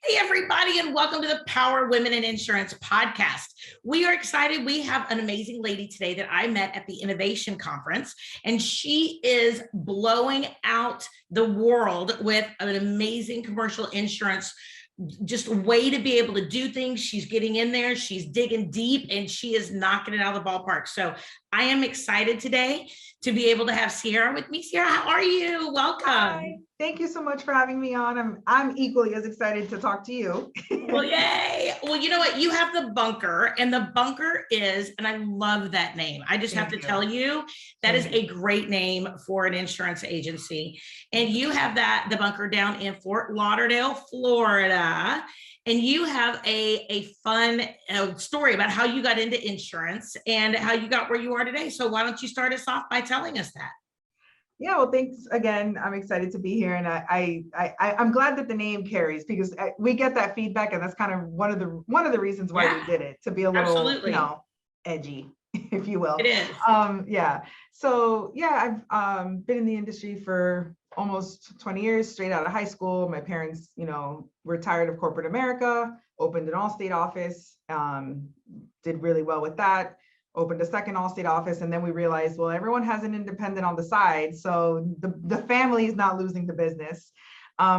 Hey, everybody, and welcome to the Power Women in Insurance podcast. We are excited. We have an amazing lady today that I met at the Innovation Conference, and she is blowing out the world with an amazing commercial insurance just way to be able to do things. She's getting in there, she's digging deep, and she is knocking it out of the ballpark. So I am excited today to be able to have Ciara with me. Ciara, how are you? Welcome. Hi. Thank you so much for having me on. I'm equally as excited to talk to you. Well, yay. Well, you know what? You have the bunker, and the bunker is, and I love that name. I just have to tell you, that is a great name for an insurance agency. And you have the bunker down in Fort Lauderdale, Florida. And you have a fun story about how you got into insurance and how you got where you are today. So why don't you start us off by telling us that? Yeah, well, thanks again. I'm excited to be here, and I'm glad that the name carries because we get that feedback, and that's kind of one of the reasons why we did it, to be a little, edgy, if you will. It is. Yeah. So yeah, I've been in the industry for almost 20 years, straight out of high school. My parents, were tired of corporate America, opened an Allstate office, did really well with that. Opened a second Allstate office, and then we realized, well, everyone has an independent on the side, so the family is not losing the business.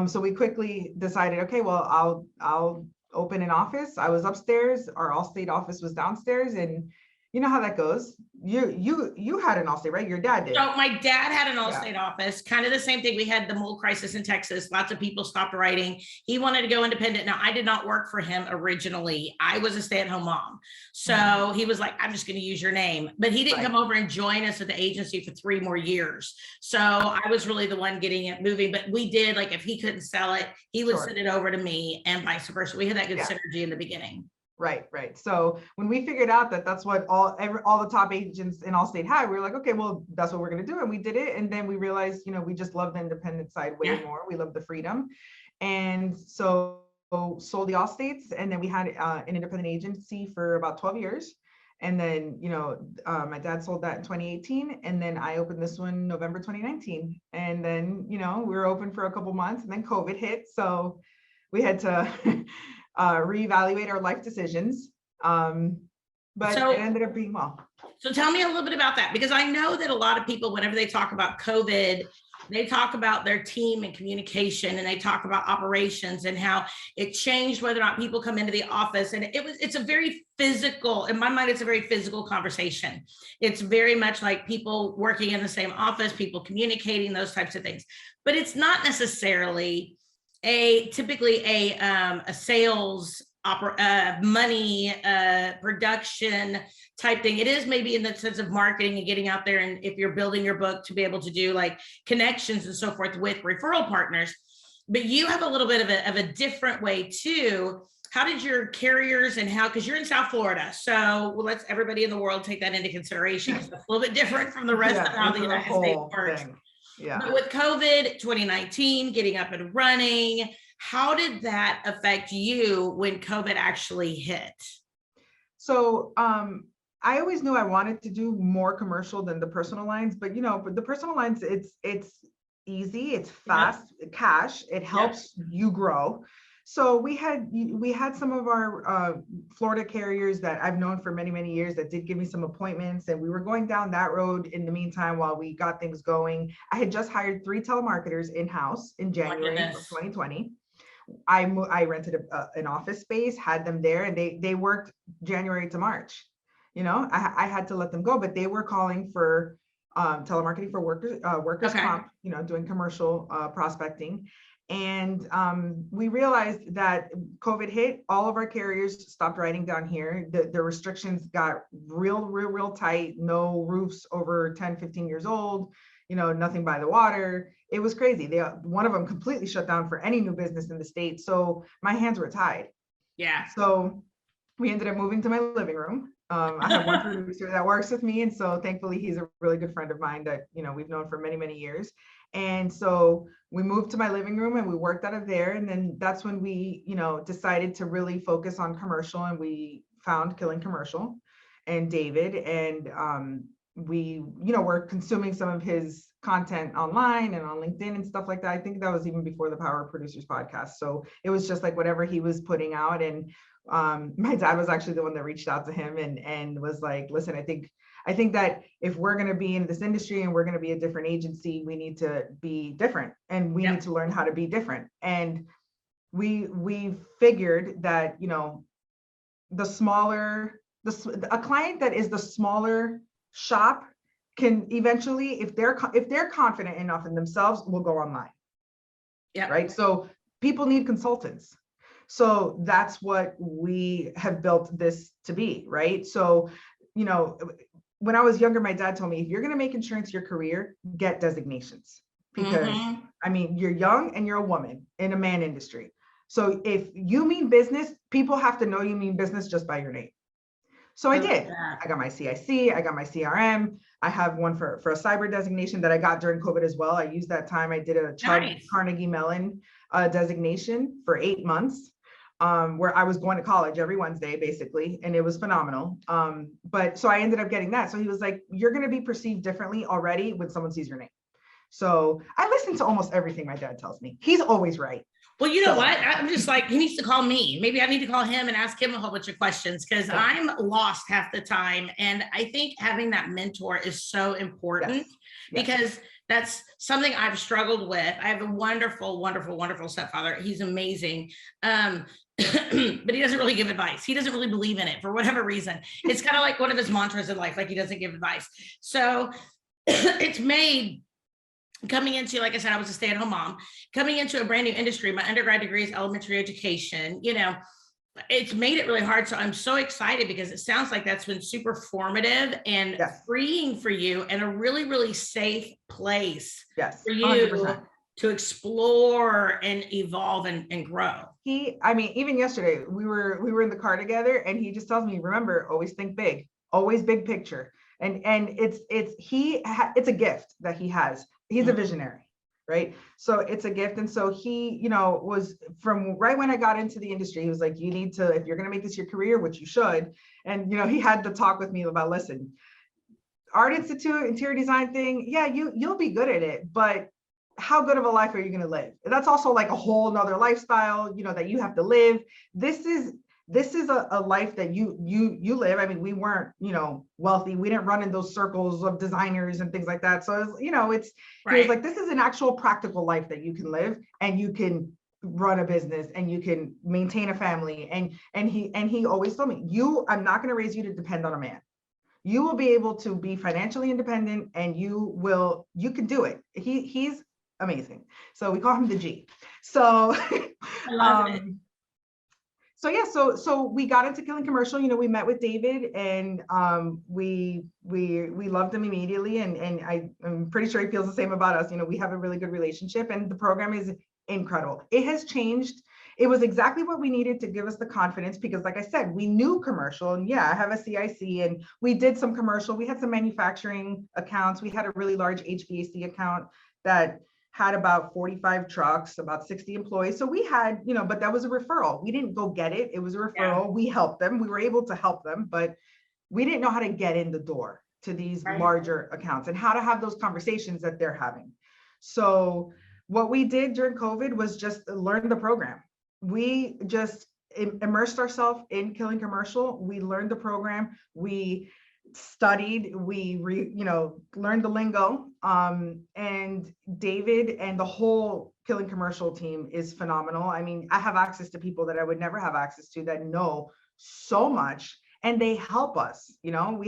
So we quickly decided, okay, well, I'll open an office. I was upstairs, our Allstate office was downstairs, and you know how that goes. You had an Allstate, right? Your dad did. So my dad had an Allstate office, kind of the same thing. We had the mold crisis in Texas. Lots of people stopped writing. He wanted to go independent. Now, I did not work for him originally. I was a stay-at-home mom. So he was like, I'm just going to use your name. But he didn't come over and join us at the agency for 3 more years. So I was really the one getting it moving. But we did, like, if he couldn't sell it, he would send it over to me and vice versa. We had that good synergy in the beginning. Right. So when we figured out that that's what all the top agents in Allstate had, we were like, okay, well, that's what we're going to do. And we did it. And then we realized, we just love the independent side way more. We love the freedom. And so sold the Allstates. And then we had an independent agency for about 12 years. And then, my dad sold that in 2018. And then I opened this one November 2019. And then, we were open for a couple months, and then COVID hit. So we had to reevaluate our life decisions. But it ended up being well. So tell me a little bit about that, because I know that a lot of people, whenever they talk about COVID, they talk about their team and communication, and they talk about operations and how it changed whether or not people come into the office. And it's a very physical, in my mind, it's a very physical conversation. It's very much like people working in the same office, people communicating, those types of things. But it's not necessarily typically a sales money production type thing. It is maybe in the sense of marketing and getting out there, and if you're building your book to be able to do like connections and so forth with referral partners. But you have a little bit of a different way too. How did your carriers and because you're in South Florida, so let's everybody in the world take that into consideration. It's a little bit different from the rest of how the United States works. Yeah. But with COVID 2019, getting up and running, how did that affect you when COVID actually hit? So I always knew I wanted to do more commercial than the personal lines, but but the personal lines, it's easy, it's fast, cash, it helps you grow. So we had some of our Florida carriers that I've known for many, many years that did give me some appointments, and we were going down that road in the meantime while we got things going. I had just hired 3 telemarketers in-house in January of 2020. I rented an office space, had them there, and they worked January to March. I had to let them go, but they were calling for telemarketing for workers comp, doing commercial prospecting. And we realized that COVID hit, all of our carriers stopped writing down here. The restrictions got real tight, no roofs over 10, 15 years old, nothing by the water. It was crazy. One of them completely shut down for any new business in the state. So my hands were tied. Yeah. So we ended up moving to my living room. I have one producer that works with me. And so thankfully, he's a really good friend of mine that, we've known for many, many years. And so we moved to my living room and we worked out of there. And then that's when we, decided to really focus on commercial, and we found Killing Commercial and David. And we, were consuming some of his content online and on LinkedIn and stuff like that. I think that was even before the Power Producers podcast. So it was just like whatever he was putting out. And my dad was actually the one that reached out to him and was like, listen, I think that if we're going to be in this industry and we're going to be a different agency, we need to be different, and we need to learn how to be different. And we figured that, you know, a client that is the smaller shop can eventually, if they're confident enough in themselves, will go online. Yeah. Right. So people need consultants. So that's what we have built this to be. Right. So, you know, when I was younger, my dad told me, if you're going to make insurance your career, get designations, because I mean, you're young and you're a woman in a man industry. So if you mean business, people have to know you mean business just by your name. So I did. I got my CIC, I got my CRM. I have one for a cyber designation that I got during COVID as well. I used that time. I did a Carnegie Mellon designation for 8 months, where I was going to college every Wednesday, basically, and it was phenomenal. But so I ended up getting that. So he was like, you're going to be perceived differently already when someone sees your name. So I listen to almost everything my dad tells me. He's always right. Well, you know what? I'm just like, he needs to call me. Maybe I need to call him and ask him a whole bunch of questions, because I'm lost half the time. And I think having that mentor is so important, because that's something I've struggled with. I have a wonderful, wonderful, wonderful stepfather. He's amazing. But he doesn't really give advice. He doesn't really believe in it for whatever reason. It's kind of like one of his mantras in life, like he doesn't give advice. So it's made coming into, like I said, I was a stay-at-home mom, coming into a brand new industry. My undergrad degree is elementary education. You know, it's made it really hard. So I'm so excited, because it sounds like that's been super formative and freeing for you, and a really, really safe place for you 100%. To explore and evolve and grow. I mean, even yesterday we were in the car together, and he just tells me, remember, always think big, always big picture. And it's a gift that he has. He's a visionary, right? So it's a gift. And so he, you know, was from right when I got into the industry, he was like, you need to, if you're going to make this your career, which you should. And, you know, he had to talk with me about, listen, Art Institute, interior design thing. Yeah, you'll be good at it, but how good of a life are you going to live? That's also like a whole nother lifestyle, you know, that you have to live. This is a life that you live. I mean, we weren't, you know, wealthy. We didn't run in those circles of designers and things like that. So, it's, you know, he was like, this is an actual practical life that you can live, and you can run a business, and you can maintain a family. And he always told me, I'm not going to raise you to depend on a man. You will be able to be financially independent, and you can do it. He's amazing. So we call him the G. So I love it. So yeah, so we got into Killing Commercial. You know, we met with David, and we loved him immediately, and I'm pretty sure he feels the same about us. You know, we have a really good relationship, and the program is incredible. It has changed. It was exactly what we needed to give us the confidence, because like I said, we knew commercial, and I have a CIC, and we did some commercial. We had some manufacturing accounts. We had a really large HVAC account that had about 45 trucks, about 60 employees. So we had, you know, but that was a referral. We didn't go get it. It was a referral. We helped them. We were able to help them, but we didn't know how to get in the door to these larger accounts and how to have those conversations that they're having. So what we did during COVID was just learn the program. We just immersed ourselves in Killing Commercial. We learned the program. We studied, learned the lingo, and David and the whole Killing Commercial team is phenomenal. I mean, I have access to people that I would never have access to that know so much, and they help us. You know,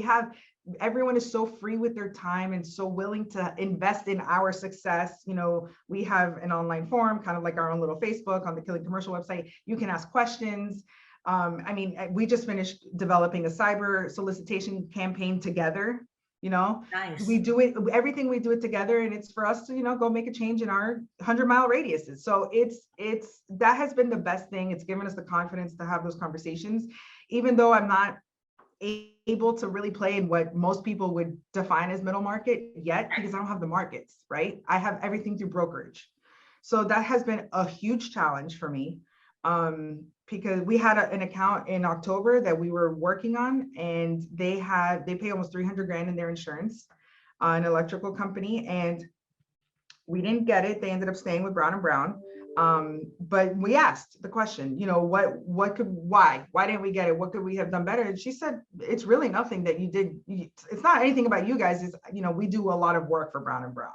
everyone is so free with their time and so willing to invest in our success. You know, we have an online forum, kind of like our own little Facebook on the Killing Commercial website. You can ask questions. I mean, we just finished developing a cyber solicitation campaign together. You know, we do it, everything we do it together, and it's for us to, you know, go make a change in our 100-mile radiuses. So that has been the best thing. It's given us the confidence to have those conversations, even though I'm not able to really play in what most people would define as middle market yet, because I don't have the markets, right? I have everything through brokerage. So that has been a huge challenge for me. Because we had an account in October that we were working on, and they pay almost 300 grand in their insurance, an electrical company. And We didn't get it. They ended up staying with Brown and Brown. But we asked the question, you know, why didn't we get it? What could we have done better? And she said, it's really nothing that you did. It's not anything about you guys. It's, you know, we do a lot of work for Brown and Brown.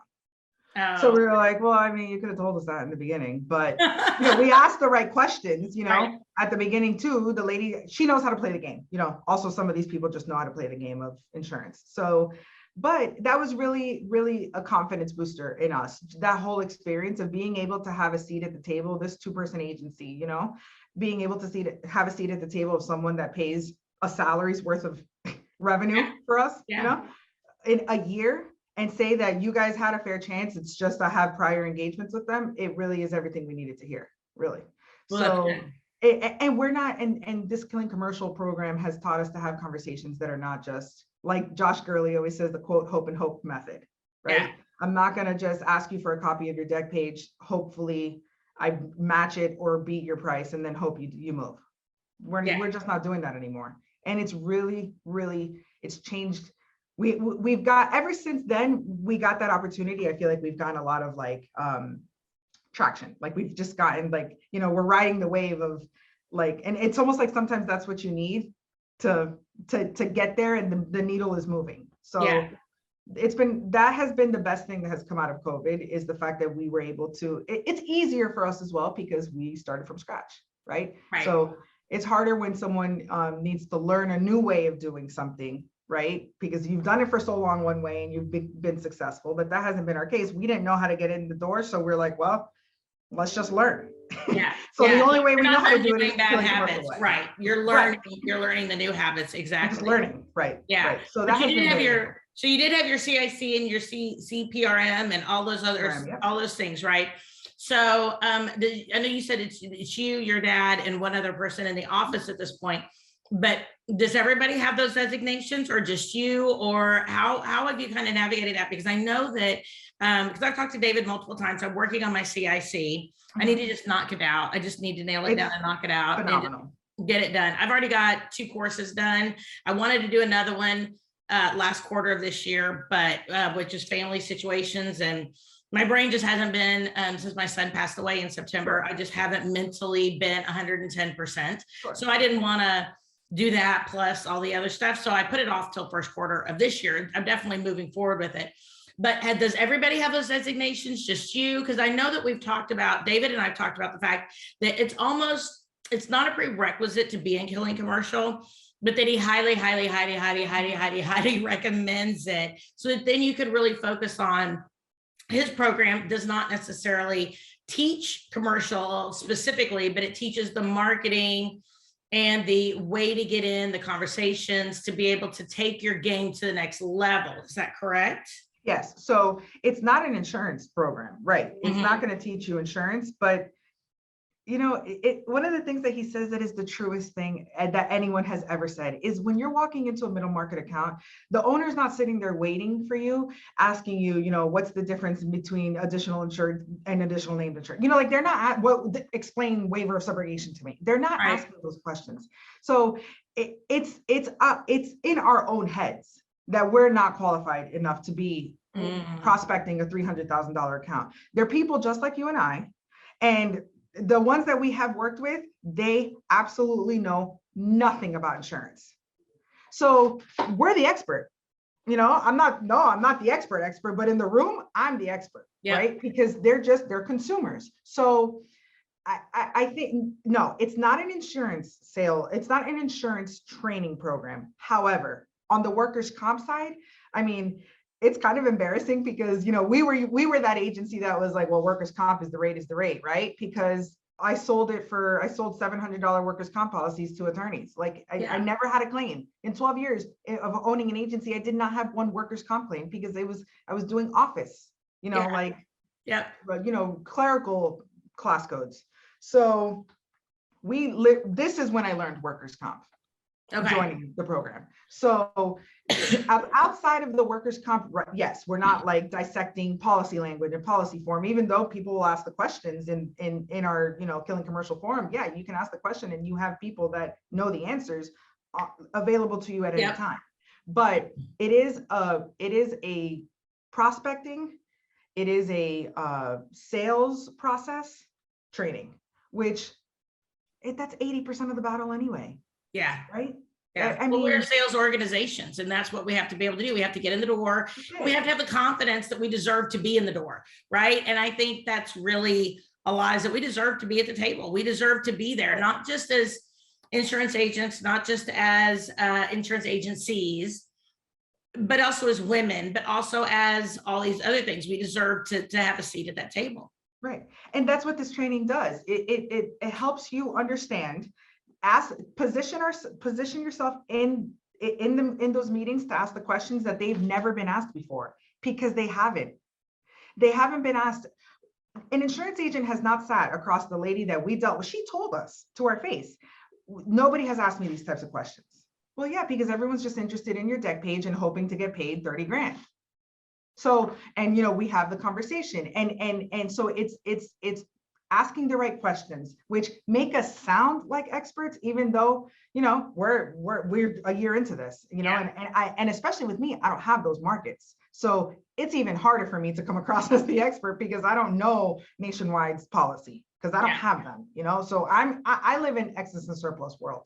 So we were like, well, I mean, you could have told us that in the beginning, but you know, we asked the right questions, you know, Right. at the beginning too. The lady, she knows how to play the game, you know, also some of these people just know how to play the game of insurance. So, but that was really, really a confidence booster in us. That whole experience of being able to have a seat at the table, this 2-person agency, you know, being able to have a seat at the table of someone that pays a salary's worth of revenue for us, you know, in a year, and say that you guys had a fair chance. It's just I have prior engagements with them. It really is everything we needed to hear, really. Well, So, and we're not, and this Killing Commercial program has taught us to have conversations that are not just like Josh Gurley always says, the quote, hope and hope method, right? Yeah. I'm not going to just ask you for a copy of your deck page. Hopefully I match it or beat your price and then hope you move. We're just not doing that anymore. And it's really, really, it's changed. We've got, ever since then, we got that opportunity. I feel like we've gotten a lot of like traction. Like we've just gotten like, you know, we're riding the wave of like, and it's almost like sometimes that's what you need to get there, and the needle is moving. So that has been the best thing that has come out of COVID, is the fact that we were able to, it's easier for us as well because we started from scratch, right? So it's harder when someone needs to learn a new way of doing something, right? Because you've done it for so long one way and you've been successful, but that hasn't been our case. We didn't know how to get in the door. So we're like, well, let's just learn. So the only way we know how to do it is bad habits, right? You're learning the new habits, exactly. Just learning, right? Yeah. Right. So that you did have your CIC and your CPRM and all those other all those things, right? So I know you said it's you, your dad, and one other person in the office at this point, but does everybody have those designations, or just you, or how have you kind of navigated that? Because I know that because I've talked to David multiple times, I'm working on my CIC. I need to just knock it out. I just need to nail it down and knock it out and get it done. I've already got 2 courses done. I wanted to do another one last quarter of this year, but which is family situations, and my brain just hasn't been, since my son passed away in September, I just haven't mentally been 110%. So I didn't want to do that plus all the other stuff. So I put it off till first quarter of this year. I'm definitely moving forward with it. But does everybody have those designations? Just you? Because I know that we've talked about, David and I've talked about the fact that it's not a prerequisite to be in Killing Commercial, but that he highly recommends it, so that then you could really focus on his program. Does not necessarily teach commercial specifically, but it teaches the marketing and the way to get in the conversations to be able to take your game to the next level. Is that correct? Yes. So it's not an insurance program, right? It's not going to teach you insurance, but you know, one of the things that he says that is the truest thing that anyone has ever said is, when you're walking into a middle market account, the owner's not sitting there waiting for you, asking you, you know, what's the difference between additional insured and additional named insured? You know, like they're not explain waiver of subrogation to me. They're not asking those questions. So it's in our own heads that we're not qualified enough to be prospecting a $300,000 account. They're people just like you and I, and the ones that we have worked with, they absolutely know nothing about insurance. So we're the expert. You know, I'm not the expert, but in the room, I'm the expert, right? Because they're consumers. So I think, no, it's not an insurance sale. It's not an insurance training program. However, on the workers' comp side, I mean, it's kind of embarrassing because, you know, we were that agency that was like, well, workers' comp is the rate, right? Because I sold $700 workers' comp policies to attorneys. Like I never had a claim in 12 years of owning an agency. I did not have one workers' comp claim because I was doing office, you know, you know, clerical class codes. So this is when I learned workers' comp. Joining the program. So outside of the workers' comp, yes, we're not like dissecting policy language and policy form, even though people will ask the questions in our, you know, Killing Commercial forum. Yeah, you can ask the question and you have people that know the answers available to you at any time. But it is a prospecting it is a sales process training, which that's 80% of the battle anyway. Yeah. Right. Yeah. I Well, we're mean, sales organizations, and that's what we have to be able to do. We have to get in the door. We have to have the confidence that we deserve to be in the door. Right. And I think that's really a lot, is that we deserve to be at the table. We deserve to be there, not just as insurance agents, not just as insurance agencies, but also as women, but also as all these other things. We deserve to have a seat at that table. Right. And that's what this training does. It helps you understand, position yourself in those meetings to ask the questions that they've never been asked before, because they haven't been asked. An insurance agent has not sat across the lady that we dealt with. She told us to our face, nobody has asked me these types of questions. Well, yeah, because everyone's just interested in your deck page and hoping to get paid 30 grand. So, and we have the conversation, and so it's asking the right questions, which make us sound like experts, even though we're a year into this, and especially with me, I don't have those markets, so it's even harder for me to come across as the expert, because I don't know Nationwide's policy, because I don't have them, so I live in excess and surplus world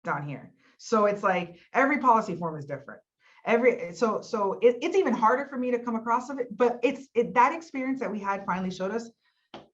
down here, so it's like every policy form is different. So it's even harder for me to come across of it, but that experience that we had finally showed us,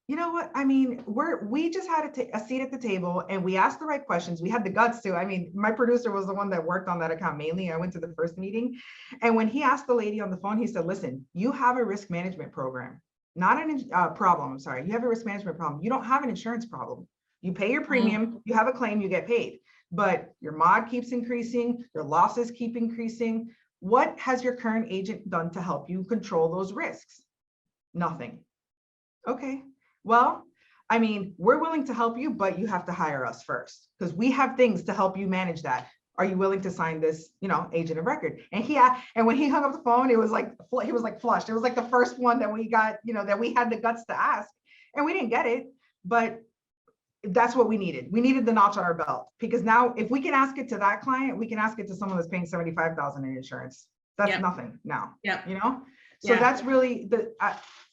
you know what I mean, we just had a seat at the table, and we asked the right questions. We had the guts to. I mean, my producer was the one that worked on that account mainly. I went to the first meeting, and when he asked the lady on the phone, he said, listen, you have a risk management program, not a problem. I'm sorry, you have a risk management problem. You don't have an insurance problem. You pay your premium, you have a claim, you get paid, but your mod keeps increasing, your losses keep increasing. What has your current agent done to help you control those risks? Nothing. Okay. Well, I mean, we're willing to help you, but you have to hire us first, because we have things to help you manage that. Are you willing to sign this, agent of record? And when he hung up the phone, it was like, he was like flushed. It was like the first one that we got, that we had the guts to ask, and we didn't get it, but that's what we needed. We needed the notch on our belt, because now if we can ask it to that client, we can ask it to someone that's paying $75,000 in insurance. That's nothing now. So that's really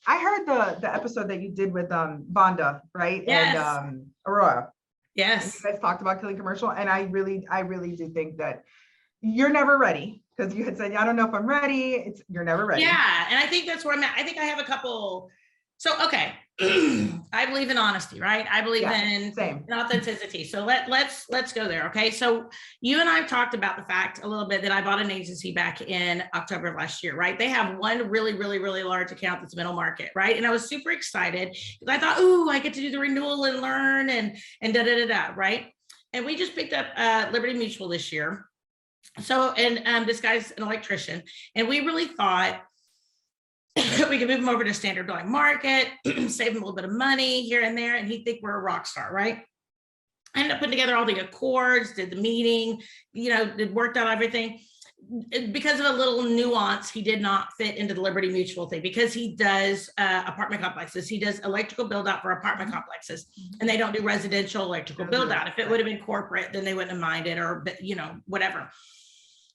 I heard the episode that you did with Vonda, right? Yes. And Aurora. Yes. You guys talked about killing commercial, and I really do think that you're never ready, because you had said, I don't know if I'm ready. You're never ready. Yeah, and I think that's where I'm at. I think I have a couple. So, okay, I believe in honesty, right? I believe in authenticity. So let's go there. Okay. So you and I have talked about the fact a little bit that I bought an agency back in October of last year, right? They have one really, really, really large account that's middle market, right? And I was super excited because I thought, ooh, I get to do the renewal and learn and right? And we just picked up Liberty Mutual this year. So, and this guy's an electrician, and we really thought we could move him over to standard dwelling market, save him a little bit of money here and there, and he'd think we're a rock star, right? I ended up putting together all the accords, did the meeting, worked out everything. Because of a little nuance, he did not fit into the Liberty Mutual thing, because he does apartment complexes. He does electrical build out for apartment complexes, and they don't do residential electrical build out. If it would have been corporate, then they wouldn't have minded, or whatever.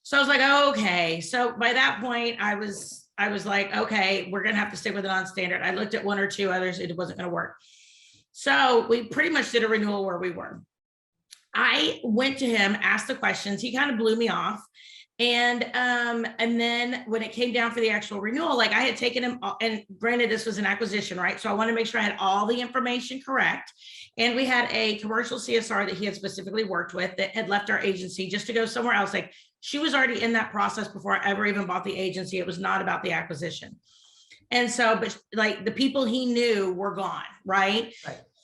So I was like, oh, okay. So by that point, I was like, okay, we're going to have to stick with it on standard. I looked at one or two others. It wasn't going to work. So we pretty much did a renewal where we were. I went to him, asked the questions. He kind of blew me off. And then when it came down for the actual renewal, like I had taken him, and granted this was an acquisition, right? So I wanted to make sure I had all the information correct. And we had a commercial CSR that he had specifically worked with that had left our agency just to go somewhere else. Like she was already in that process before I ever even bought the agency. It was not about the acquisition. And so, but like the people he knew were gone, right?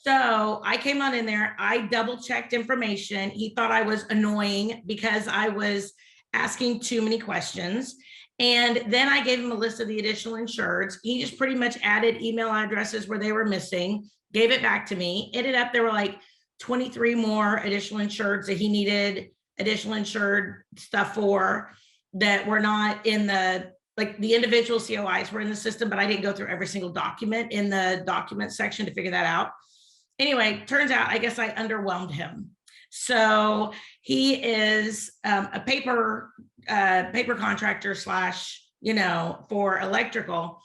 So I came on in there, I double checked information. He thought I was annoying because I was asking too many questions. And then I gave him a list of the additional insureds. He just pretty much added email addresses where they were missing, gave it back to me. Ended up, there were like 23 more additional insureds that he needed additional insured stuff for, that were not in the, like the individual COIs were in the system, but I didn't go through every single document in the document section to figure that out. Anyway, turns out, I guess I underwhelmed him. So he is a paper contractor / for electrical.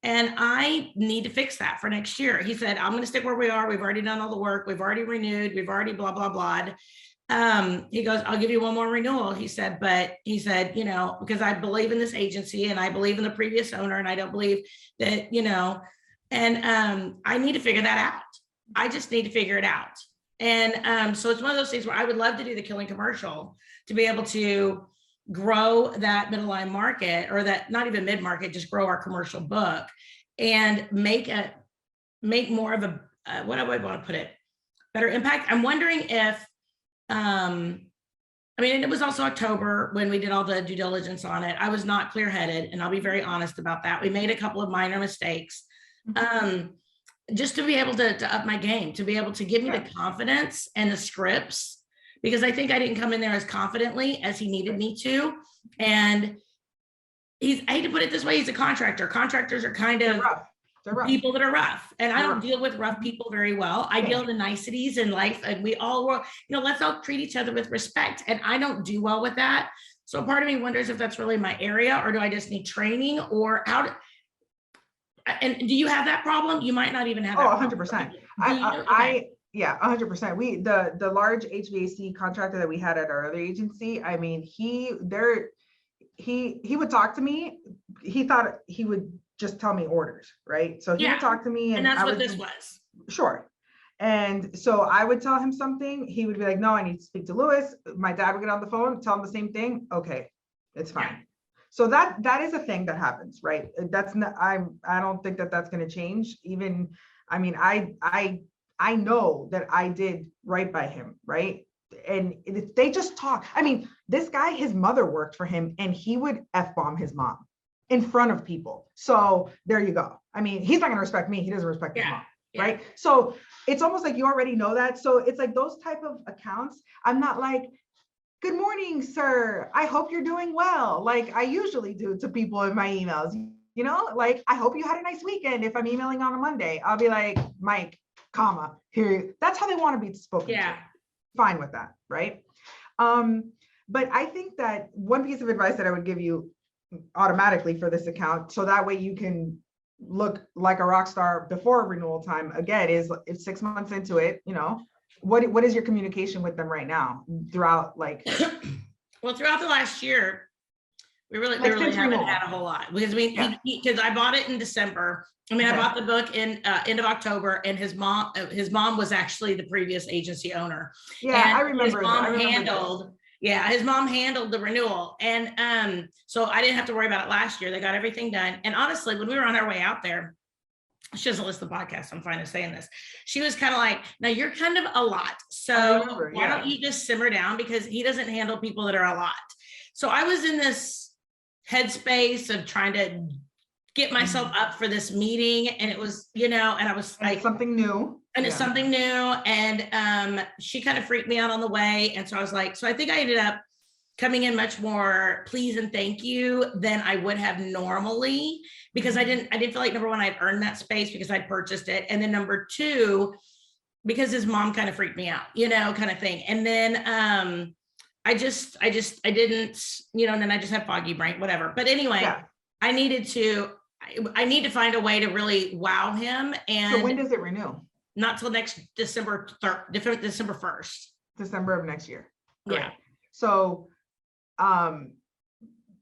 And I need to fix that for next year. He said, I'm going to stick where we are. We've already done all the work. We've already renewed. We've already blah, blah, blah. He goes, I'll give you one more renewal. He said, but he said, you know, because I believe in this agency and I believe in the previous owner and I don't believe that, you know, and I need to figure that out. I just need to figure it out. And so it's one of those things where I would love to do the Killing commercial to be able to grow that middle line market, or that not even mid-market, just grow our commercial book and make more of a, what do I want to put it, better impact. I'm wondering if, I mean, and it was also October when we did all the due diligence on it. I was not clear-headed, and I'll be very honest about that. We made a couple of minor mistakes. Just to be able to up my game, to be able to give me the confidence and the scripts, because I think I didn't come in there as confidently as he needed me to. And I hate to put it this way, he's a contractor. Contractors are kind of people that are rough. And I don't deal with rough people very well. I deal with the niceties in life, and we all, you know, let's all treat each other with respect. And I don't do well with that. So part of me wonders if that's really my area, or do I just need training, or how and do you have that problem? You might not even have. 100%. Yeah, 100%. The large HVAC contractor that we had at our other agency, I mean, he would talk to me. He thought he would just tell me orders, right? So he would talk to me, and that's what this was. Sure. And so I would tell him something. He would be like, no, I need to speak to Lewis. My dad would get on the phone, tell him the same thing. Okay, it's fine. Yeah. So that is a thing that happens, right? That's not, I don't think that that's going to change. Even, I mean, I know that I did right by him, right? And they just talk. I mean, this guy, his mother worked for him, and he would F-bomb his mom in front of people. So there you go. I mean, he's not going to respect me. He doesn't respect his mom, right? So it's almost like you already know that. So it's like those type of accounts. I'm not like, good morning, sir. I hope you're doing well. Like I usually do to people in my emails, you know, like, I hope you had a nice weekend. If I'm emailing on a Monday, I'll be like, Mike, comma, here. That's how they want to be spoken to. Fine with that, right? But I think that one piece of advice that I would give you automatically for this account, so that way you can look like a rock star before renewal time, again, is if 6 months into it, you know, what is your communication with them right now throughout, like? Well, throughout the last year, we really haven't had a whole lot, because because I bought it in December. I mean, I bought the book in end of October, and his mom was actually the previous agency owner. Yeah, and I remember. His mom handled the renewal, and so I didn't have to worry about it last year. They got everything done. And honestly, when we were on our way out there, she doesn't listen to the podcast, I'm fine with saying this. She was kind of like, now you're kind of a lot. So why don't you just simmer down, because he doesn't handle people that are a lot. So I was in this headspace of trying to get myself up for this meeting. And it was, you know, and I was like, something new. And it's something new. And she kind of freaked me out on the way. And so I was like, so I think I ended up coming in much more please and thank you than I would have normally, because I didn't feel like, number one, I'd earned that space because I'd purchased it. And then number two, because his mom kind of freaked me out, you know, kind of thing. And then I didn't, you know, and then I just had foggy brain, whatever. But anyway, I need to find a way to really wow him. And so when does it renew? Not till next December 1st. December of next year. Great. Yeah. So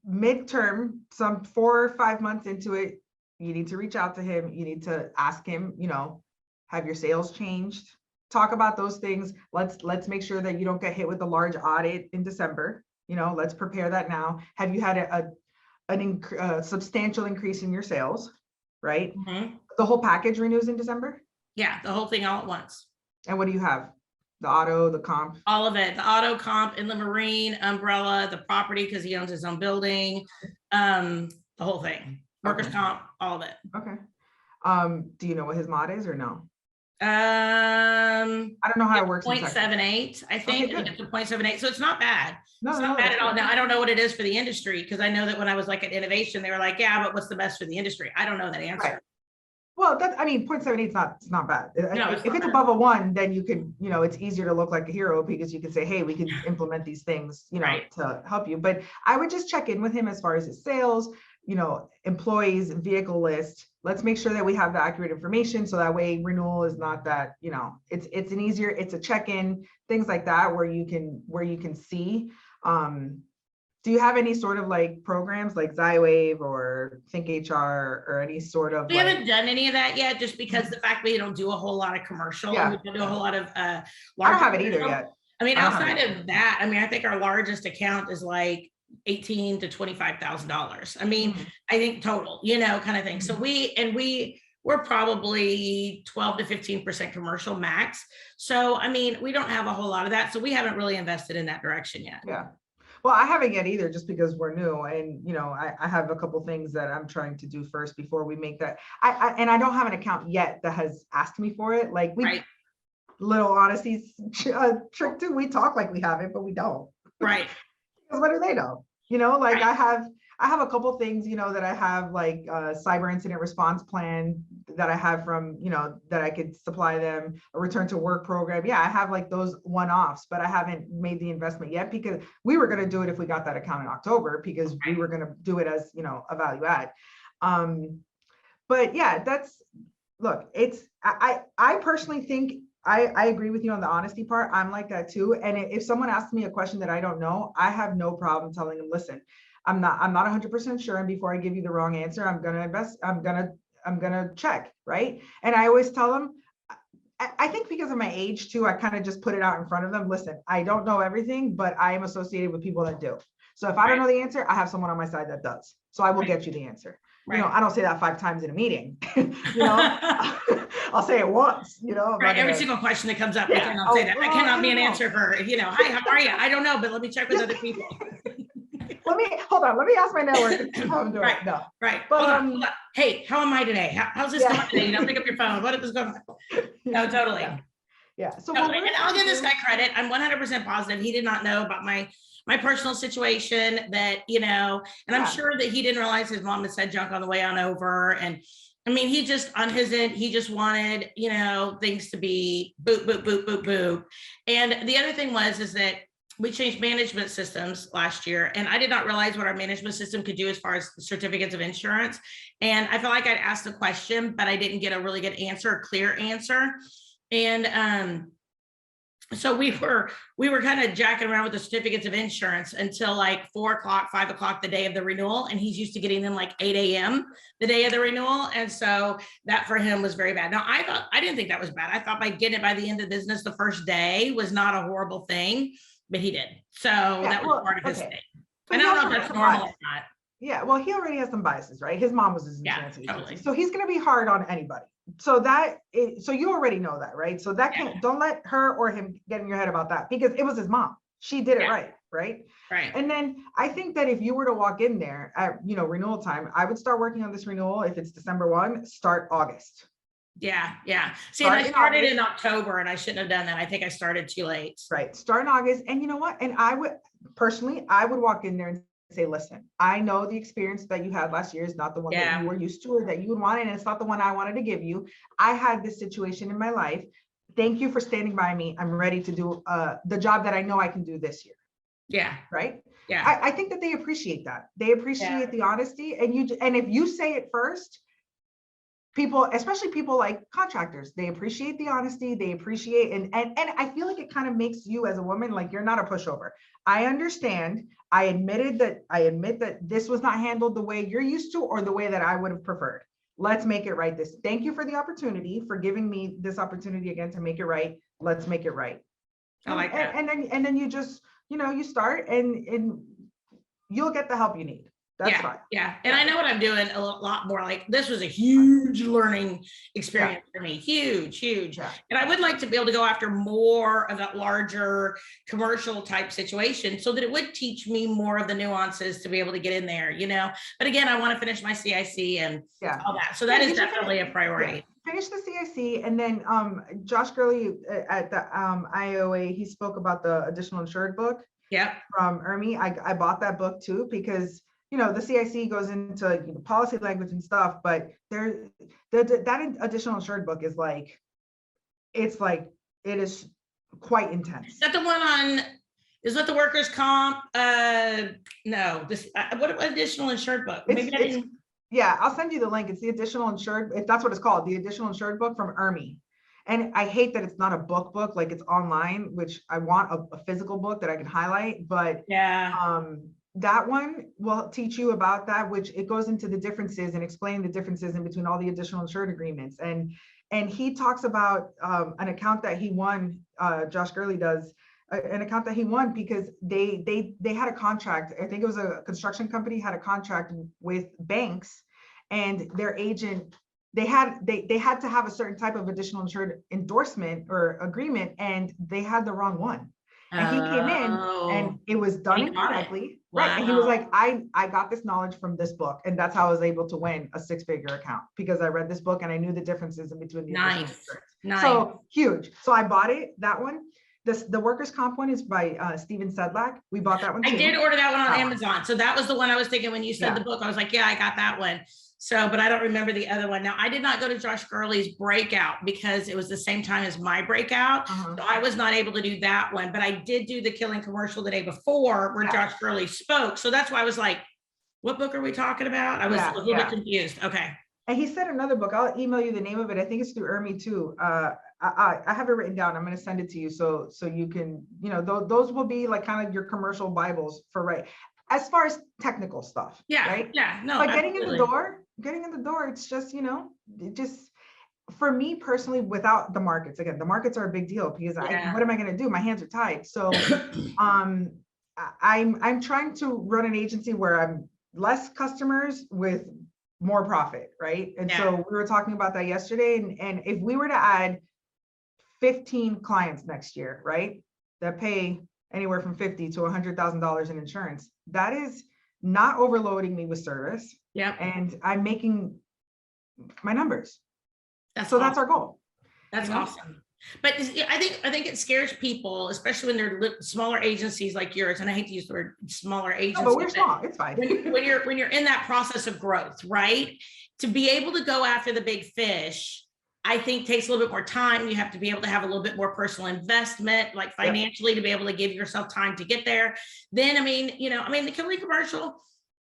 midterm, some 4 or 5 months into it, you need to reach out to him. You need to ask him, you know, have your sales changed? Talk about those things. Let's make sure that you don't get hit with a large audit in December. You know, let's prepare that now. Have you had a substantial increase in your sales, right? Mm-hmm. The whole package renews in December? Yeah, the whole thing all at once. And what do you have? The auto, the comp? All of it. The auto, comp, inland marine, umbrella, the property, because he owns his own building, the whole thing. Workers' comp, all of it. Okay. Do you know what his mod is or no? I don't know how it works. 0.78, I think. Okay, it's a 0.78. So it's not bad. No, it's not bad at all. Now, I don't know what it is for the industry, because I know that when I was like at innovation, they were like, yeah, but what's the best for the industry? I don't know that answer. Right. Well, 0.78 is not bad. No, if it's above a 1, then you could, you know, it's easier to look like a hero, because you can say, hey, we can implement these things, you know, to help you. But I would just check in with him as far as his sales. employees vehicle list. Let's make sure that we have the accurate information. So that way renewal is not that, it's an easier, it's a check-in, things like that, where you can see. Do you have any sort of like programs like Xywave or Think HR or any sort of? We haven't done any of that yet, just because the fact we don't do a whole lot of commercial, and we don't do a whole lot of I don't have it either yet. I mean, outside of that, I mean, I think our largest account is like $18,000 to $25,000. I mean, I think total, kind of thing. So we're probably 12 to 15% commercial max. So, I mean, we don't have a whole lot of that. So we haven't really invested in that direction yet. Yeah. Well, I haven't yet either, just because we're new, and I have a couple things that I'm trying to do first before we make that. And I don't have an account yet that has asked me for it. Like little honesty trick too. We talk like we have it, but we don't. Right. Because what do they know? Like I have a couple things, that I have, like a cyber incident response plan that I have from, that I could supply them, a return to work program. Yeah, I have like those one-offs, but I haven't made the investment yet, because we were going to do it if we got that account in October, because we were going to do it as, a value add. But yeah, look, I personally think I agree with you on the honesty part. I'm like that too. And if someone asks me a question that I don't know, I have no problem telling them, listen, I'm not 100% sure. And before I give you the wrong answer, I'm going to invest. I'm going to check. Right. And I always tell them, I think because of my age too, I kind of just put it out in front of them. Listen, I don't know everything, but I am associated with people that do. So if I don't know the answer, I have someone on my side that does. So I will get you the answer. Right. I don't say that 5 times in a meeting. I'll say it once. Right. Every single question that comes up, I cannot say that. I cannot be an answer for, hi, how are you? I don't know, but let me check with other people. Hold on. Let me ask my network how I'm doing. Right. No. Right. But, hold on. Hey, how am I today? How's this going today? Pick up your phone. What is going on? No, totally. Yeah. So, and I'll give this guy credit. I'm 100% positive he did not know about my personal situation, that, and I'm sure that he didn't realize his mom had said junk on the way on over. And I mean, he just, on his end, he just wanted, things to be boop, boop, boop, boop, boop. And the other thing is that we changed management systems last year, and I did not realize what our management system could do as far as certificates of insurance. And I felt like I'd asked a question, but I didn't get a really good answer, a clear answer. And so we were kind of jacking around with the certificates of insurance until like 4 o'clock, 5 o'clock, the day of the renewal. And he's used to getting them like 8 a.m. the day of the renewal. And so that for him was very bad. Now I didn't think that was bad. I thought by getting it by the end of business, the first day was not a horrible thing, but he did. So that was part of his thing. And I don't know if that's normal or not. Yeah, well, he already has some biases, right? His mom was his insurance agent. Totally. So he's going to be hard on anybody. So so you already know that, right? So that don't let her or him get in your head about that, because it was his mom. She did it right. Right. And then I think that if you were to walk in there at, renewal time, I would start working on this renewal. If it's December 1, start August. Yeah. See, and I started in October, and I shouldn't have done that. I think I started too late. Right. Start in August. And you know what? And I would walk in there and say, listen, I know the experience that you had last year is not the one that you were used to or that you would want, and it's not the one I wanted to give you. I had this situation in my life. Thank you for standing by me. I'm ready to do the job that I know I can do this year. Yeah. Right. Yeah. I think that they appreciate that. They appreciate the honesty. And if you say it first, people, especially people like contractors, they appreciate the honesty. They appreciate, and I feel like it kind of makes you as a woman, like you're not a pushover. I understand. I admit that this was not handled the way you're used to or the way that I would have preferred. Let's make it right. Thank you for the opportunity, for giving me this opportunity again to make it right. Let's make it right. I like that. And then you just, you start and you'll get the help you need. That's fine. Yeah. And I know what I'm doing a lot more. Like, this was a huge learning experience for me. Huge. Yeah. And I would like to be able to go after more of that larger commercial type situation, so that it would teach me more of the nuances to be able to get in there, But again, I want to finish my CIC and all that. So that is definitely a priority. Yeah. Finish the CIC. And then Josh Gurley at the IOA, he spoke about the additional insured book. Yeah. From ERMI. I bought that book too, because the CIC goes into policy language and stuff, but that additional insured book is it is quite intense. Is that the one Is what the workers' comp? No, this, what additional insured book? Maybe I didn't. Yeah, I'll send you the link. It's the additional insured, if that's what it's called, the additional insured book from ERMI. And I hate that it's not a book, like it's online, which I want a physical book that I can highlight, but Yeah. that one will teach you about that, which it goes into the differences and explain the differences in between all the additional insured agreements. And he talks about an account that he won, Josh Gurley does, an account that he won because they had a contract. I think it was a construction company had a contract with banks, and their agent, they had to have a certain type of additional insured endorsement or agreement, and they had the wrong one. And he came in and it was done incorrectly. Right. And he was like, I got this knowledge from this book. And that's how I was able to win a 6-figure account, because I read this book and I knew the differences in between the Nice. So huge. So I bought it, that one. The workers' comp one is by Steven Sedlak. We bought that one too. I did order that one on Amazon. So that was the one I was thinking when you said the book. I was like, yeah, I got that one. So, but I don't remember the other one. Now, I did not go to Josh Gurley's breakout because it was the same time as my breakout. So I was not able to do that one, but I did do the Killing commercial the day before where Josh Gurley spoke. So that's why I was like, what book are we talking about? I was a little bit confused. Okay. And he said another book. I'll email you the name of it. I think it's through ERMI too. I have it written down. I'm going to send it to you so you can, those will be like kind of your commercial Bibles for as far as technical stuff. Yeah. Right. Yeah. No. But getting in the door, it's just, it just, for me personally, without the markets, again, the markets are a big deal because what am I going to do? My hands are tied. So I'm trying to run an agency where I'm less customers with more profit, right? And so we were talking about that yesterday. And if we were to add 15 clients next year, right, that pay anywhere from $50,000 to $100,000 in insurance, that is not overloading me with service. Yeah. And I'm making my numbers. That's our goal. That's awesome. But I think it scares people, especially when they're smaller agencies like yours. And I hate to use the word smaller agency. No, but we're small. It's fine. when you're in that process of growth, right? To be able to go after the big fish, I think takes a little bit more time. You have to be able to have a little bit more personal investment, like financially, to be able to give yourself time to get there. Then, the Killing commercial,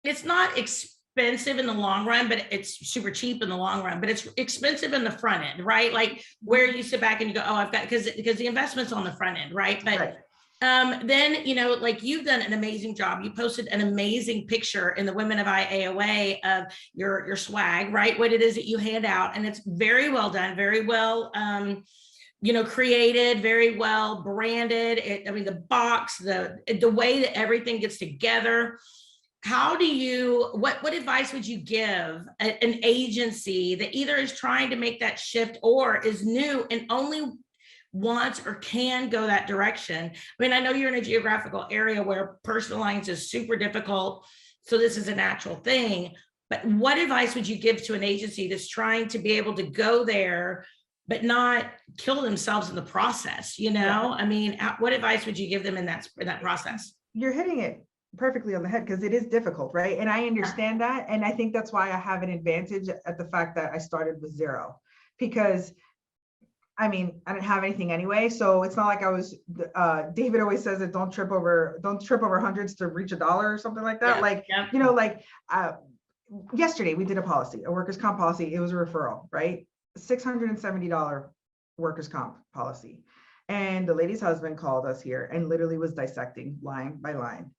it's not expensive in the long run, but it's super cheap in the long run, but it's expensive in the front end, right? Like where you sit back and you go, oh, I've got, because the investment's on the front end, right? But then, like you've done an amazing job. You posted an amazing picture in the Women of AOA of your swag, right? What it is that you hand out. And it's very well done, very well, created, very well branded. The box, the way that everything gets together. How do you, what advice would you give an agency that either is trying to make that shift or is new and only wants or can go that direction? I know you're in a geographical area where personal lines is super difficult, so this is a natural thing, but what advice would you give to an agency that's trying to be able to go there, but not kill themselves in the process? What advice would you give them in that process? You're hitting it perfectly on the head because it is difficult, right? And I understand that. And I think that's why I have an advantage at the fact that I started with zero, because I didn't have anything anyway. So it's not like I was, David always says that don't trip over hundreds to reach $1 or something like that. Yesterday we did a workers' comp policy. It was a referral, right? $670 workers' comp policy. And the lady's husband called us here and literally was dissecting line by line.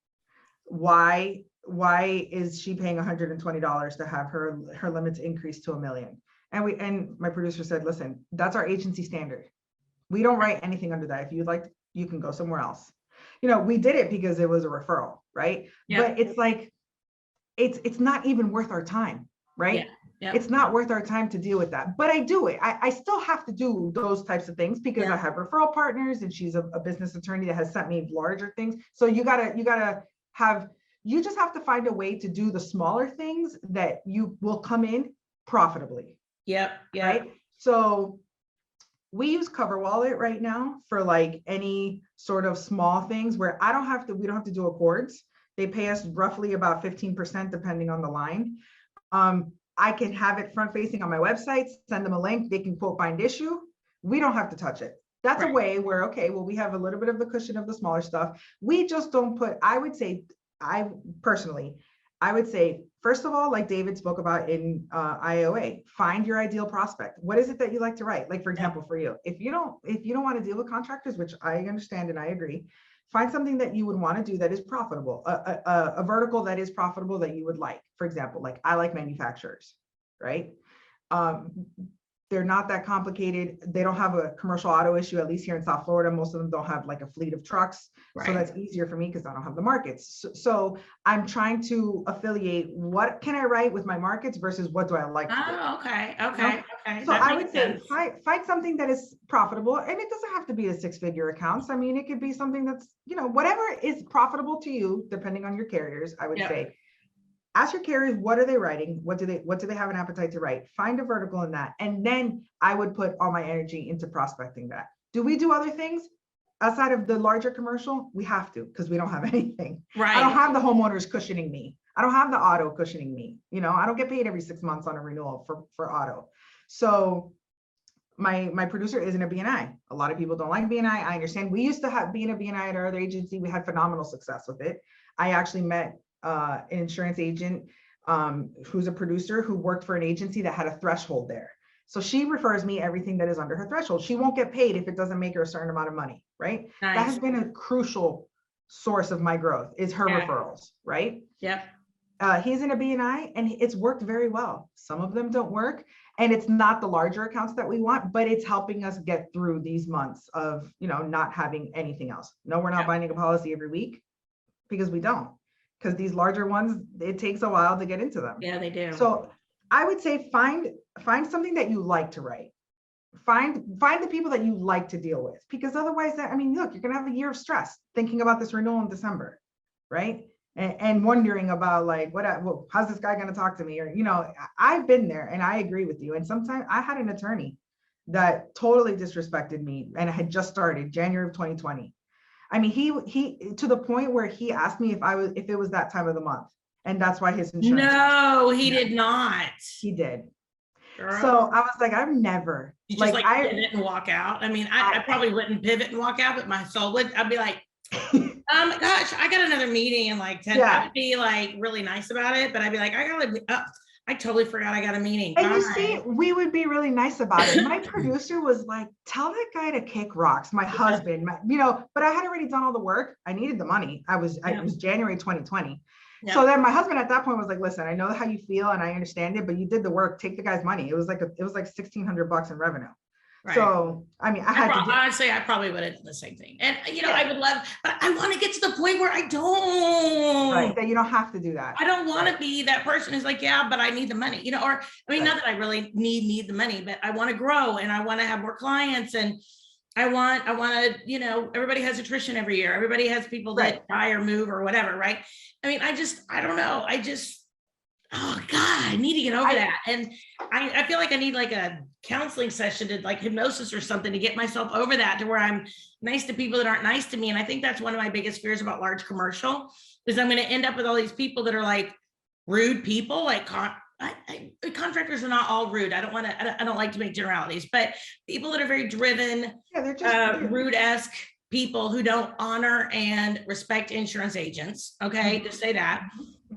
Why is she paying $120 to have her limits increased to $1 million? And my producer said, listen, that's our agency standard. We don't write anything under that. If you'd like, you can go somewhere else. We did it because it was a referral, right? Yeah. But it's like, it's not even worth our time, right? Yeah. It's not worth our time to deal with that. But I do it. I still have to do those types of things because I have referral partners and she's a business attorney that has sent me larger things. So you just have to find a way to do the smaller things that you will come in profitably. Yep. Right. So we use CoverWallet right now for like any sort of small things where we don't have to do accords. They pay us roughly about 15% depending on the line. I can have it front facing on my website, send them a link. They can quote bind issue. We don't have to touch it. That's a Right. way where, okay, well, we have a little bit of the cushion of the smaller stuff. We just don't put, I would say, I personally, I would say, first of all, like David spoke about in IOA, find your ideal prospect. What is it that you like to write? Like, for example, for you, if you don't want to deal with contractors, which I understand and I agree, find something that you would want to do that is profitable, a vertical that is profitable that you would like. For example, like I like manufacturers, right? Um, they're not that complicated. They don't have a commercial auto issue, at least here in South Florida. Most of them don't have like a fleet of trucks. Right. So that's easier for me because I don't have the markets. So I'm trying to affiliate what can I write with my markets versus what do I like to do. Oh, okay. Okay. You know? Okay. So That I makes would say sense. find something that is profitable, and it doesn't have to be a six-figure accounts. I mean, it could be something that's, whatever is profitable to you, depending on your carriers, I would Yep. say. Ask your carriers, what are they writing? What do they have an appetite to write? Find a vertical in that. And then I would put all my energy into prospecting that. Do we do other things outside of the larger commercial? We have to, because we don't have anything. I don't Right. have the homeowners cushioning me. I don't have the auto cushioning me. I don't get paid every 6 months on a renewal for auto. So my producer isn't a BNI. A lot of people don't like BNI. I understand. We used to have being a BNI at our other agency. We had phenomenal success with it. I actually met an insurance agent who's a producer who worked for an agency that had a threshold there. So she refers me everything that is under her threshold. She won't get paid if it doesn't make her a certain amount of money, right? Nice. That has been a crucial source of my growth is her referrals, right? Yep. He's in a BNI and it's worked very well. Some of them don't work and it's not the larger accounts that we want, but it's helping us get through these months of, not having anything else. No, we're not binding a policy every week because we don't. Because these larger ones, it takes a while to get into them. Yeah, they do. So I would say find something that you like to write. Find the people that you like to deal with, because otherwise, look, you're gonna have a year of stress thinking about this renewal in December, right? And wondering about like, how's this guy gonna talk to me? Or I've been there, and I agree with you. And sometimes I had an attorney that totally disrespected me, and I had just started January of 2020. I mean, he to the point where he asked me if it was that time of the month, and that's why his insurance. No, he did not. He did. Girl. So I was like, I've never. You just like pivot and walk out. I mean, I probably wouldn't pivot and walk out, but my soul would. I'd be like, gosh, I got another meeting in like 10. I would be like really nice about it, but I'd be like, I totally forgot I got a meeting. And you see, we would be really nice about it. My producer was like, tell that guy to kick rocks. My husband, but I had already done all the work. I needed the money. It was January 2020. Yeah. So then my husband at that point was like, listen, I know how you feel and I understand it, but you did the work. Take the guy's money. It was like $1,600 in revenue. Right. So, I mean, honestly, I probably would have done the same thing. And, I would love, but I want to get to the point where I don't. Right, that you don't have to do that. I don't want to be that person who's like, yeah, but I need the money, or, not that I really need the money, but I want to grow and I want to have more clients and I want to, everybody has attrition every year. Everybody has people that die or move or whatever, right? I mean, I don't know. Oh God, I need to get over that. And I feel like I need like a counseling session to like hypnosis or something to get myself over that, to where I'm nice to people that aren't nice to me. And I think that's one of my biggest fears about large commercial is I'm going to end up with all these people that are like rude people. Like contractors are not all rude. I don't like to make generalities, but people that are very driven, they're just rude-esque people who don't honor and respect insurance agents. Okay, just say that.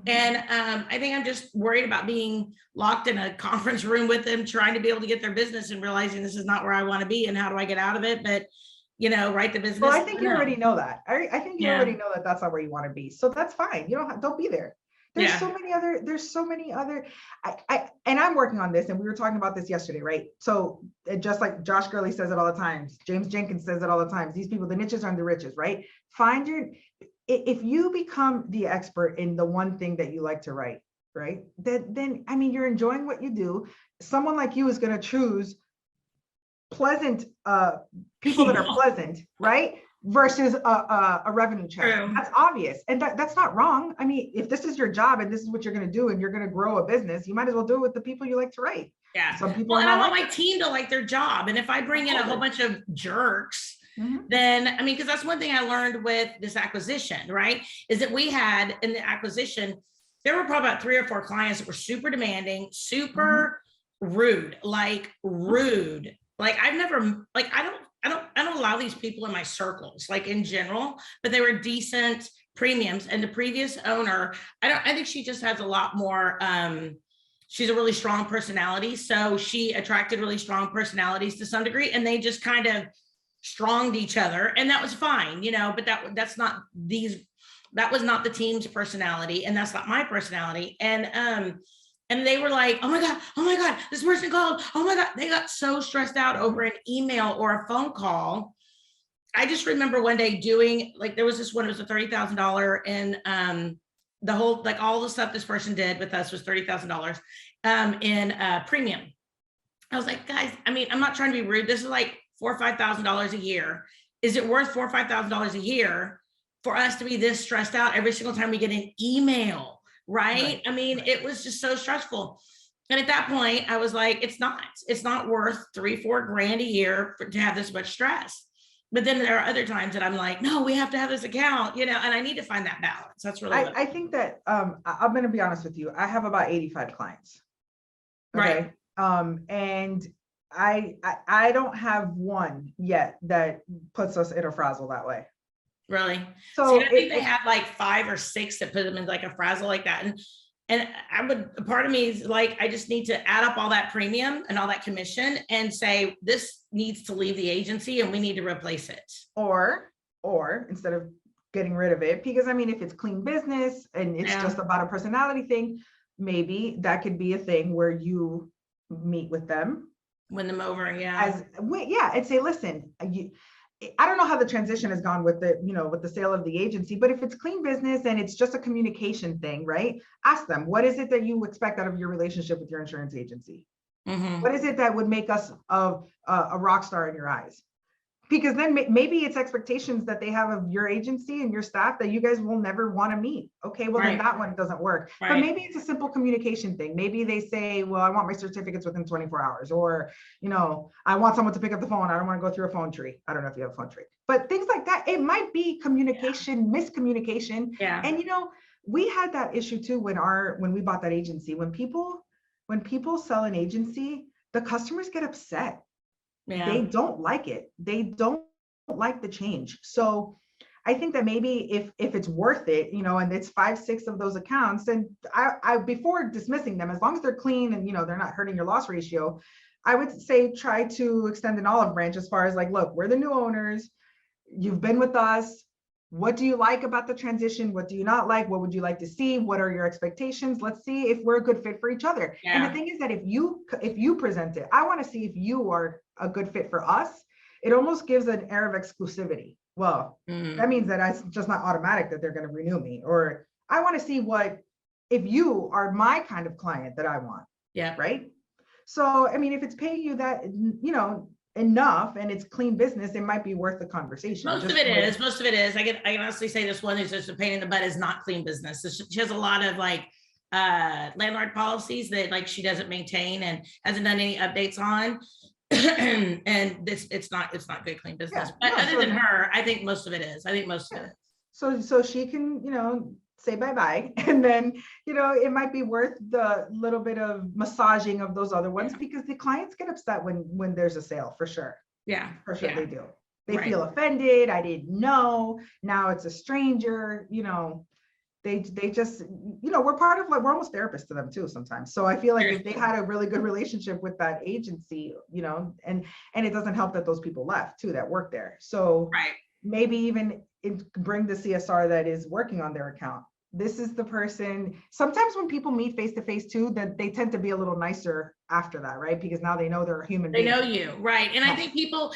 And I think I'm just worried about being locked in a conference room with them, trying to be able to get their business and realizing this is not where I want to be and how do I get out of it? But, write the business. Well, I think you already know that. I think you already know that that's not where you want to be. So that's fine. Don't be there. There's so many other, and I'm working on this, and we were talking about this yesterday, right? So just like Josh Gurley says it all the time, James Jenkins says it all the time, these people, the niches are the riches, right? If you become the expert in the one thing that you like to write, right? Then you're enjoying what you do. Someone like you is going to choose pleasant people that are pleasant, right? Versus a revenue check. That's obvious. And that's not wrong. I mean, if this is your job and this is what you're going to do and you're going to grow a business, you might as well do it with the people you like to write. Yeah. Some people and I want my team to like their job. And if I bring in a whole bunch of jerks, then, because that's one thing I learned with this acquisition, right? Is that we had in the acquisition, there were probably about 3 or 4 clients that were super demanding, super rude. Like I've never, I don't I don't allow these people in my circles, like in general, but they were decent premiums. And the previous owner, I think she just has a lot more, she's a really strong personality. So she attracted really strong personalities to some degree, and they just kind of stronged each other, and that was fine, but that was not the team's personality, and that's not my personality. And they were like, oh my God, this person called. Oh my God. They got so stressed out over an email or a phone call. I just remember one day doing, like, there was this one, it was a $30,000, and the whole, like, all the stuff this person did with us was $30,000 in premium. I was like, guys, I mean, I'm not trying to be rude. This is like $4,000 or $5,000 a year. Is it worth $4,000 or $5,000 a year for us to be this stressed out every single time we get an email? Right. I mean, it was just so stressful. And at that point, I was like, it's not worth $3-4 grand a year to have this much stress. But then there are other times that I'm like, no, we have to have this account, and I need to find that balance. That's really, I think that, I'm going to be honest with you. I have about 85 clients. Okay. Right. And I don't have one yet that puts us in a frazzle that way. Really? So I think they had like 5 or 6 that put them in like a frazzle like that. And a part of me is like, I just need to add up all that premium and all that commission and say, this needs to leave the agency and we need to replace it. Or instead of getting rid of it, because I mean, if it's clean business and it's just about a personality thing, maybe that could be a thing where you meet with them. Win them over. And say, listen, I don't know how the transition has gone with with the sale of the agency, but if it's clean business and it's just a communication thing, right? Ask them, what is it that you expect out of your relationship with your insurance agency? Mm-hmm. What is it that would make us a rock star in your eyes? Because then maybe it's expectations that they have of your agency and your staff that you guys will never want to meet. Okay, well, then that one doesn't work. Right. But maybe it's a simple communication thing. Maybe they say, well, I want my certificates within 24 hours, or, I want someone to pick up the phone. I don't want to go through a phone tree. I don't know if you have a phone tree, but things like that. It might be communication, miscommunication. Yeah. And, we had that issue too when we bought that agency. When people sell an agency, the customers get upset. Yeah. They don't like it. They don't like the change. So I think that maybe if it's worth it, and it's 5-6 of those accounts, and I before dismissing them, as long as they're clean and they're not hurting your loss ratio, I would say try to extend an olive branch as far as like, look, we're the new owners. You've been with us. What do you like about the transition? What do you not like? What would you like to see? What are your expectations? Let's see if we're a good fit for each other. Yeah. And the thing is that if you present it, I want to see if you are a good fit for us. It almost gives an air of exclusivity. Well, that means that it's just not automatic that they're going to renew me. Or I want to see if you are my kind of client that I want. Yeah. Right. So, I mean, if it's paying you that, enough and it's clean business, it might be worth the conversation. Most of it is. I can honestly say this one is just a pain in the butt is not clean business. She has a lot of like landlord policies that like she doesn't maintain and hasn't done any updates on. And it's not good clean business. Yeah, but other than her, I think most of it is. So she can, say bye-bye. And then, it might be worth the little bit of massaging of those other ones, because the clients get upset when there's a sale, for sure. Yeah, for sure. They do. They feel offended. I didn't know. Now it's a stranger, they just, we're part of we're almost therapists to them too sometimes. So I feel like if they had a really good relationship with that agency, and it doesn't help that those people left too, that work there. So maybe even bring the CSR that is working on their account. This is the person. Sometimes when people meet face to face too, that they tend to be a little nicer after that, right? Because now they know they're a human being. They know you, right? And I think people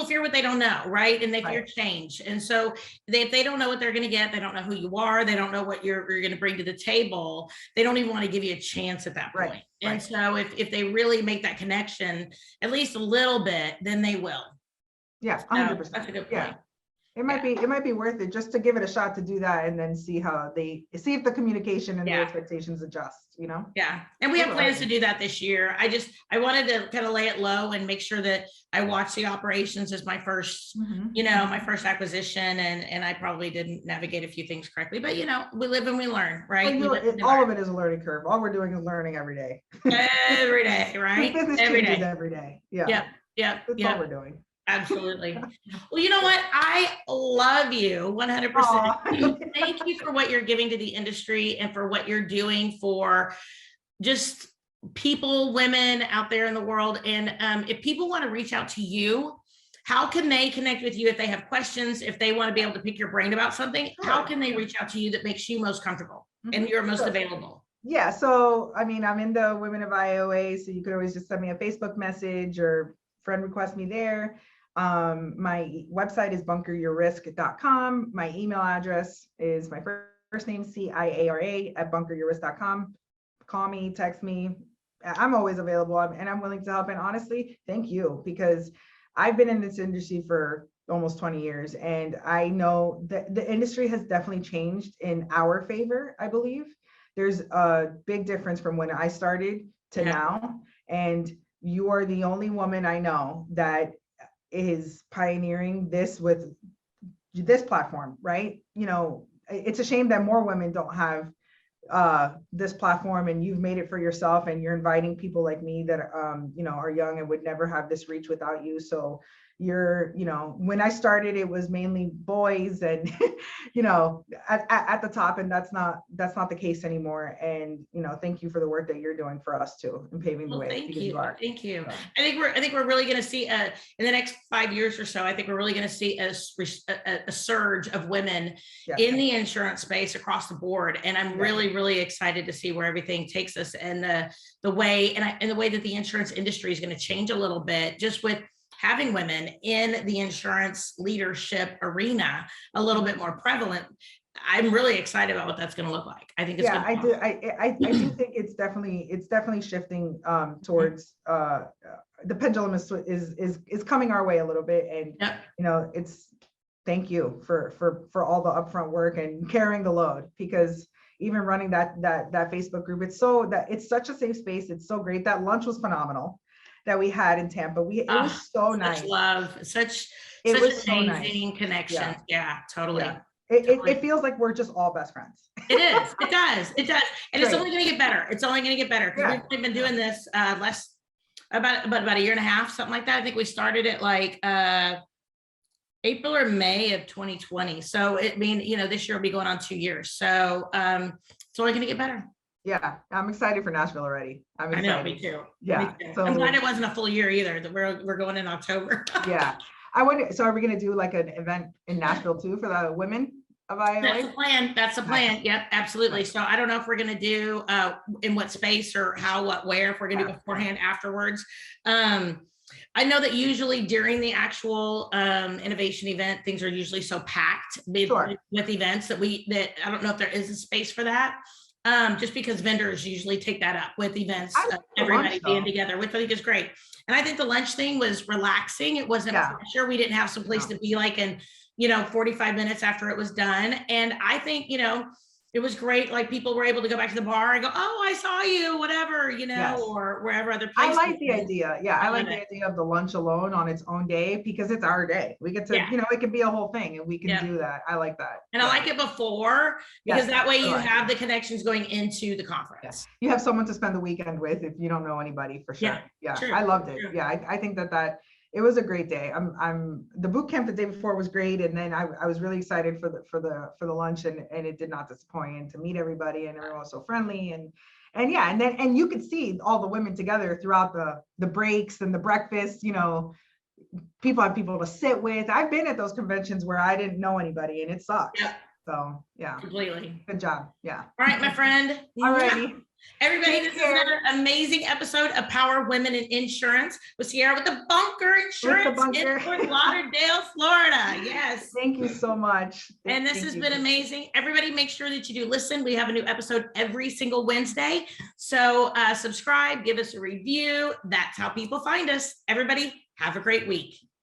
fear what they don't know, right? And they fear change. And so if they don't know what they're going to get, they don't know who you are, they don't know what you're going to bring to the table, they don't even want to give you a chance at that point. Right. And so if they really make that connection at least a little bit, then they will. Yeah, 100%. So that's a good point. Yeah. It might be worth it just to give it a shot to do that, and then see if the communication and the expectations adjust, Yeah. And we have plans to do that this year. I wanted to kind of lay it low and make sure that I watch the operations as my first, my first acquisition. And I probably didn't navigate a few things correctly, but we live and we learn, right? All of it is a learning curve. All we're doing is learning every day. Every day, right? Business changes every day. Yeah. Yeah. That's all we're doing. Absolutely. Well, you know what? I love you 100%. Aw. Thank you for what you're giving to the industry and for what you're doing for just people, women out there in the world. And if people want to reach out to you, how can they connect with you if they have questions, if they want to be able to pick your brain about something? How can they reach out to you that makes you most comfortable and you're most available? Yeah, so I mean, I'm in the Women of IOA, so you could always just send me a Facebook message or friend request me there. My website is bunkeryourrisk.com. My email address is my first name, CIARA @bunkeryourrisk.com. Call me, text me. I'm always available and I'm willing to help. And honestly, thank you, because I've been in this industry for almost 20 years, and I know that the industry has definitely changed in our favor, I believe. There's a big difference from when I started to now, and you are the only woman I know that is pioneering this with this platform, right? You know, it's a shame that more women don't have this platform, and you've made it for yourself, and you're inviting people like me that you know, are young and would never have this reach without you. So you're, you know, when I started, it was mainly boys and you know, at the top, and that's not the case anymore. And you know, thank you for the work that you're doing for us too, and paving the way. Thank you. Thank you. So. I think we're really going to see in the next 5 years or so. I think we're really going to see a surge of women in the insurance space across the board, and I'm really excited to see where everything takes us, and the way and the way that the insurance industry is going to change a little bit, just with having women in the insurance leadership arena a little bit more prevalent. I'm really excited about what that's going to look like. I think it's I do think it's definitely shifting towards the pendulum is coming our way a little bit, and you know, it's thank you for all the upfront work and carrying the load, because even running that Facebook group, it's such a safe space. It's so great. That lunch was phenomenal that we had in Tampa. It was so nice. Love, such amazing connections. Yeah, totally. It feels like we're just all best friends. It is. It does. And it's only going to get better. It's only going to get better, because we've been doing this about a year and a half, something like that. I think we started it like April or May of 2020. So you know, this year will be going on 2 years. So it's only going to get better. Yeah, I'm excited for Nashville already. I'm excited. I know, me too. Yeah. Me too. So, I'm glad it wasn't a full year either, that we're going in October. Yeah. I wonder, so are we going to do like an event in Nashville too for the women of IOA? That's the plan. That's the plan. Nice. Yep, absolutely. Nice. So I don't know if we're going to do in what space or how, what, where, if we're going to do beforehand, afterwards. I know that usually during the actual innovation event, things are usually so packed with events that I don't know if there is a space for that. Just because vendors usually take that up with events, everybody being together, which I think is great. And I think the lunch thing was relaxing. It wasn't pressure. We didn't have some place to be like in, you know, 45 minutes after it was done. And I think, you know, it was great. Like people were able to go back to the bar and go, oh, I saw you, whatever, you know, or wherever other places. I like the idea. Yeah, I like the idea of the lunch alone on its own day, because it's our day. We get to, you know, it can be a whole thing, and we can do that. I like that. And I like it before, because that way you have the connections going into the conference. Yes. You have someone to spend the weekend with if you don't know anybody, for sure. Yeah, I loved it. Yeah, I think that it was a great day. The boot camp the day before was great, and then I was really excited for the lunch, and it did not disappoint, and to meet everybody, and everyone was so friendly, and you could see all the women together throughout the breaks and the breakfast. You know, people have people to sit with. I've been at those conventions where I didn't know anybody, and it sucks. Yep. So yeah, completely. Good job. Yeah. All right, my friend. All righty. Everybody, this is another amazing episode of Power Women in Insurance with Ciara with the Bunker Insurance in Fort Lauderdale, Florida. Yes. Thank you so much. And this has been amazing. Everybody, make sure that you do listen. We have a new episode every single Wednesday. So subscribe, give us a review. That's how people find us. Everybody, have a great week.